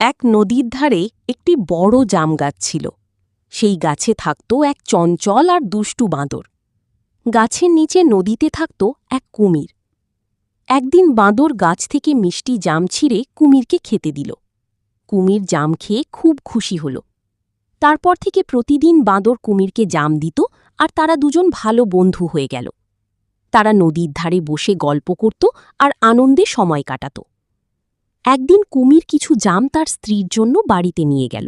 এক নদীর ধারে একটি বড় জাম গাছ ছিল। সেই গাছে থাকত এক চঞ্চল আর দুষ্টু বাঁদর। গাছের নিচে নদীতে থাকত এক কুমির। একদিন বাঁদর গাছ থেকে মিষ্টি জাম ছিঁড়ে কুমিরকে খেতে দিল। কুমির জাম খেয়ে খুব খুশি হল। তারপর থেকে প্রতিদিন বাঁদর কুমিরকে জাম দিত আর তারা দুজন ভালো বন্ধু হয়ে গেল। তারা নদীর ধারে বসে গল্প করত আর আনন্দে সময় কাটাত। একদিন কুমির কিছু জাম তার স্ত্রীর জন্য বাড়িতে নিয়ে গেল।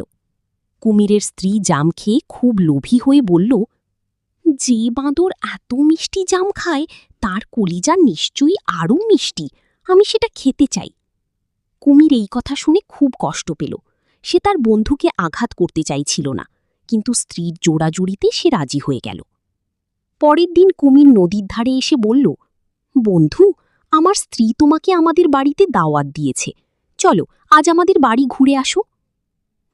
কুমিরের স্ত্রী জাম খেয়ে খুব লোভী হয়ে বলল, যে বাঁদর এত মিষ্টি জাম খায় তার কলিজা নিশ্চয়ই আরও মিষ্টি, আমি সেটা খেতে চাই। কুমির এই কথা শুনে খুব কষ্ট পেল। সে তার বন্ধুকে আঘাত করতে চাইছিল না, কিন্তু স্ত্রীর জোড়াজুড়িতে সে রাজি হয়ে গেল। পরের দিন কুমির নদীর ধারে এসে বলল, বন্ধু, আমার স্ত্রী তোমাকে আমাদের বাড়িতে দাওয়াত দিয়েছে, চলো আজ আমাদের বাড়ি ঘুরে আসো।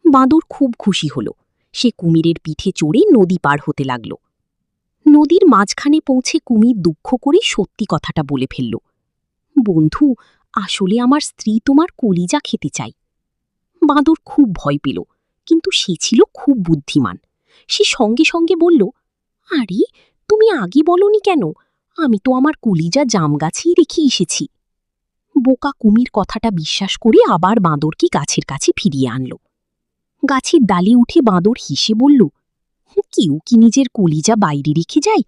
বাঁদর খুব খুশি হল। সে কুমিরের পিঠে চড়ে নদী পার হতে লাগল। নদীর মাঝখানে পৌঁছে কুমির দুঃখ করে সত্যি কথাটা বলে ফেলল, বন্ধু, আসলে আমার স্ত্রী তোমার কলিজা খেতে চায়। বাঁদর খুব ভয় পেল, কিন্তু সে ছিল খুব বুদ্ধিমান। সে সঙ্গে সঙ্গে বলল, আরে তুমি আগে বলনি কেন? আমি তো আমার কলিজা জাম গাছেই রেখে এসেছি। বোকা কুমির কথাটা বিশ্বাস করে আবার বাঁদরকে গাছের কাছে ফিরিয়ে আনল। গাছের ডালে উঠে বাঁদর হেসে বলল, কেউ কি নিজের কলিজা বাইরে রেখে যায়?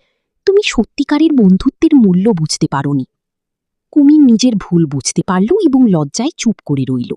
তুমি সত্যিকারের বন্ধুত্বের মূল্য বুঝতে পারোনি। কুমির নিজের ভুল বুঝতে পারল এবং লজ্জায় চুপ করে রইল।